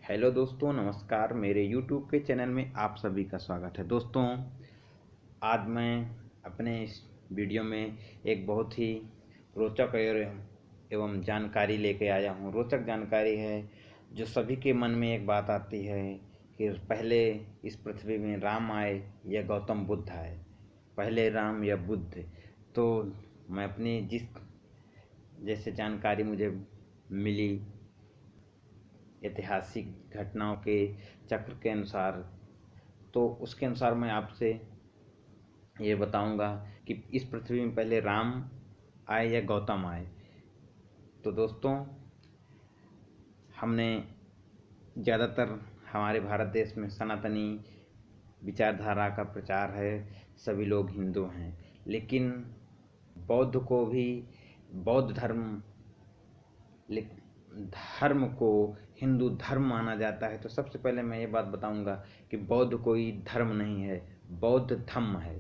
Hello दोस्तों, नमस्कार। मेरे YouTube के चैनल में आप सभी का स्वागत है। दोस्तों, आज मैं अपने इस वीडियो में एक बहुत ही रोचक एवं जानकारी लेके आया हूँ। रोचक जानकारी है जो सभी के मन में एक बात आती है कि पहले इस पृथ्वी में राम आए या गौतम बुद्ध आए, पहले राम या बुद्ध। तो मैं अपनी जिस जैसे जानकारी मुझे मिली ऐतिहासिक घटनाओं के चक्र के अनुसार, तो उसके अनुसार मैं आपसे ये बताऊंगा कि इस पृथ्वी में पहले राम आए या गौतम आए। तो दोस्तों, हमने ज़्यादातर हमारे भारत देश में सनातनी विचारधारा का प्रचार है, सभी लोग हिंदू हैं, लेकिन बौद्ध को भी बौद्ध धर्म को हिंदू धर्म माना जाता है। तो सबसे पहले मैं ये बात बताऊंगा कि बौद्ध कोई धर्म नहीं है, बौद्ध धम्म है।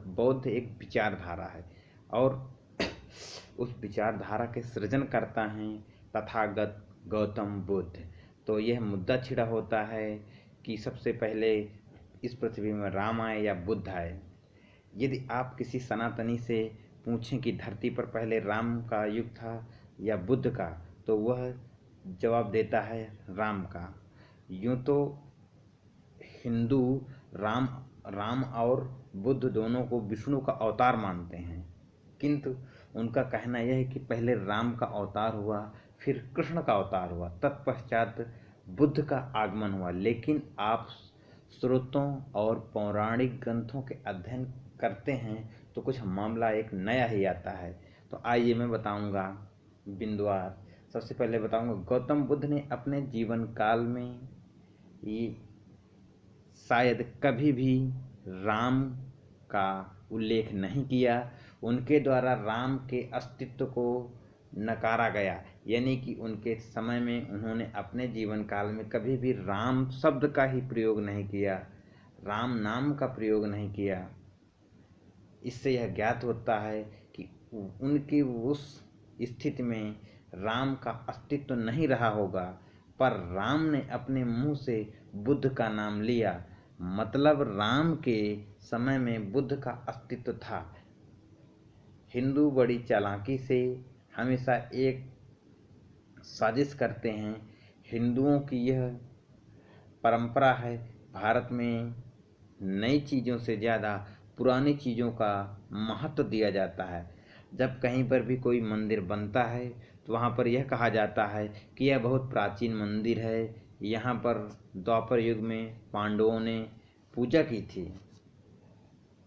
बौद्ध एक विचारधारा है और उस विचारधारा के सृजनकर्ता हैं तथागत गौतम बुद्ध। तो यह मुद्दा छिड़ा होता है कि सबसे पहले इस पृथ्वी में राम आए या बुद्ध आए। यदि आप किसी सनातनी से पूछें कि धरती पर पहले राम का युग था या बुद्ध का, तो वह जवाब देता है राम का। यूँ तो हिंदू राम राम और बुद्ध दोनों को विष्णु का अवतार मानते हैं, किंतु उनका कहना यह है कि पहले राम का अवतार हुआ, फिर कृष्ण का अवतार हुआ, तत्पश्चात बुद्ध का आगमन हुआ। लेकिन आप स्रोतों और पौराणिक ग्रंथों के अध्ययन करते हैं तो कुछ मामला एक नया ही आता है। तो आइए मैं बताऊंगा बिंदुवार। सबसे पहले बताऊंगा, गौतम बुद्ध ने अपने जीवन काल में ये शायद कभी भी राम का उल्लेख नहीं किया। उनके द्वारा राम के अस्तित्व को नकारा गया, यानी कि उनके समय में उन्होंने अपने जीवन काल में कभी भी राम शब्द का ही प्रयोग नहीं किया, राम नाम का प्रयोग नहीं किया। इससे यह ज्ञात होता है कि उनकी उस स्थिति में राम का अस्तित्व नहीं रहा होगा, पर राम ने अपने मुंह से बुद्ध का नाम लिया। मतलब राम के समय में बुद्ध का अस्तित्व था। हिंदू बड़ी चालाकी से हमेशा एक साजिश करते हैं। हिंदुओं की यह परंपरा है, भारत में नई चीज़ों से ज़्यादा पुरानी चीज़ों का महत्व दिया जाता है। जब कहीं पर भी कोई मंदिर बनता है तो वहाँ पर यह कहा जाता है कि यह बहुत प्राचीन मंदिर है, यहाँ पर द्वापर युग में पांडवों ने पूजा की थी।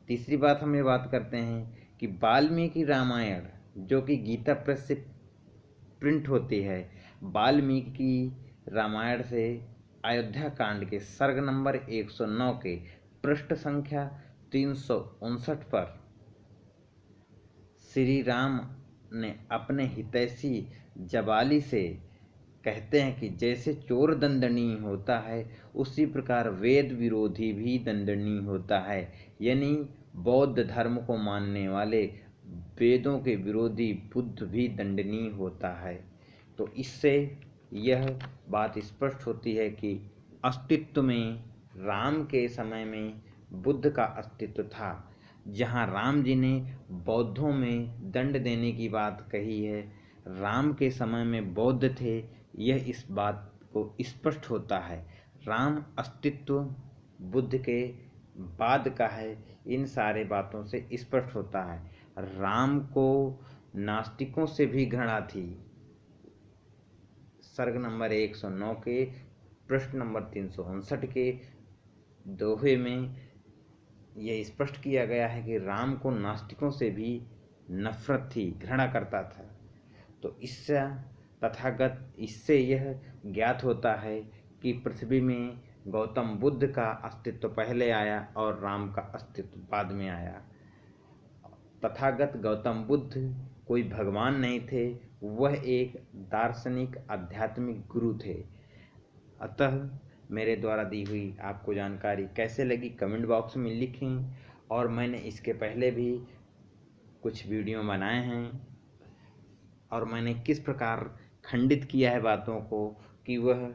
तीसरी बात हम ये बात करते हैं कि वाल्मीकि रामायण, जो कि गीता प्रेस से प्रिंट होती है, वाल्मीकि रामायण से अयोध्या कांड के सर्ग नंबर 109 के पृष्ठ संख्या 359 पर श्री राम ने अपने हितैषी जबाली से कहते हैं कि जैसे चोर दंडनीय होता है, उसी प्रकार वेद विरोधी भी दंडनीय होता है। यानी बौद्ध धर्म को मानने वाले वेदों के विरोधी बुद्ध भी दंडनीय होता है। तो इससे यह बात स्पष्ट होती है कि अस्तित्व में राम के समय में बुद्ध का अस्तित्व था। जहाँ राम जी ने बौद्धों में दंड देने की बात कही है, राम के समय में बौद्ध थे, यह इस बात को स्पष्ट होता है। राम अस्तित्व बुद्ध के बाद का है, इन सारे बातों से स्पष्ट होता है। राम को नास्तिकों से भी घृणा थी। सर्ग नंबर 109 के पृष्ठ नंबर 359 के दोहे में यह स्पष्ट किया गया है कि राम को नास्तिकों से भी नफरत थी, घृणा करता था। तो इससे यह ज्ञात होता है कि पृथ्वी में गौतम बुद्ध का अस्तित्व पहले आया और राम का अस्तित्व बाद में आया। तथागत गौतम बुद्ध कोई भगवान नहीं थे, वह एक दार्शनिक आध्यात्मिक गुरु थे। अतः मेरे द्वारा दी हुई आपको जानकारी कैसे लगी कमेंट बॉक्स में लिखें। और मैंने इसके पहले भी कुछ वीडियो बनाए हैं और मैंने किस प्रकार खंडित किया है बातों को कि वह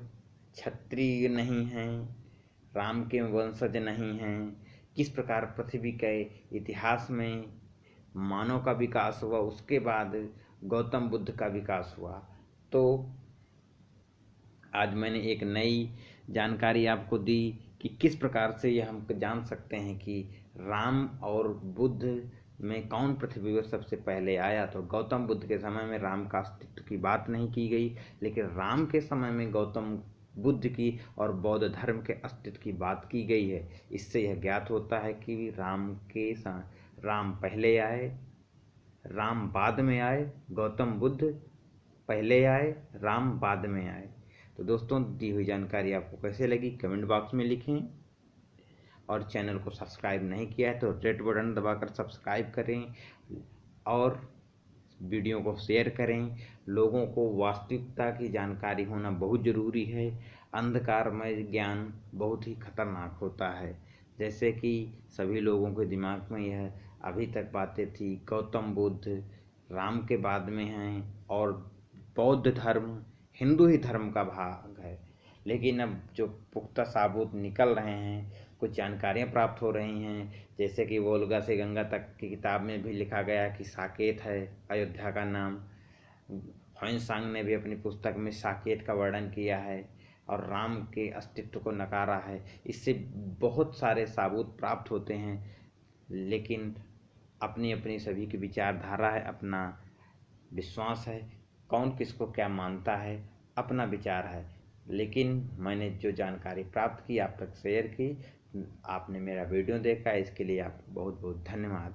क्षत्रिय नहीं हैं, राम के वंशज नहीं हैं, किस प्रकार पृथ्वी के इतिहास में मानव का विकास हुआ, उसके बाद गौतम बुद्ध का विकास हुआ। तो आज मैंने एक नई जानकारी आपको दी कि किस प्रकार से यह हम जान सकते हैं कि राम और बुद्ध में कौन पृथ्वी पर सबसे पहले आया। तो गौतम बुद्ध के समय में राम का अस्तित्व की बात नहीं की गई, लेकिन राम के समय में गौतम बुद्ध की और बौद्ध धर्म के अस्तित्व की बात की गई है। इससे यह ज्ञात होता है कि राम पहले आए, राम बाद में आए, गौतम बुद्ध पहले आए, राम बाद में आए। तो दोस्तों, दी हुई जानकारी आपको कैसे लगी कमेंट बॉक्स में लिखें, और चैनल को सब्सक्राइब नहीं किया है तो रेड बटन दबाकर सब्सक्राइब करें और वीडियो को शेयर करें। लोगों को वास्तविकता की जानकारी होना बहुत ज़रूरी है। अंधकारमय ज्ञान बहुत ही खतरनाक होता है। जैसे कि सभी लोगों के दिमाग में यह अभी तक बातें थी, गौतम बुद्ध राम के बाद में हैं और बौद्ध धर्म हिंदू ही धर्म का भाग है। लेकिन अब जो पुख्ता साबूत निकल रहे हैं, कुछ जानकारियाँ प्राप्त हो रही हैं, जैसे कि वोल्गा से गंगा तक की किताब में भी लिखा गया कि साकेत है अयोध्या का नाम। ह्वेनसांग ने भी अपनी पुस्तक में साकेत का वर्णन किया है और राम के अस्तित्व को नकारा है। इससे बहुत सारे साबूत प्राप्त होते हैं, लेकिन अपनी अपनी सभी की विचारधारा है, अपना विश्वास है, कौन किसको क्या मानता है, अपना विचार है। लेकिन मैंने जो जानकारी प्राप्त की आप तक शेयर की। आपने मेरा वीडियो देखा, इसके लिए आपको बहुत बहुत धन्यवाद।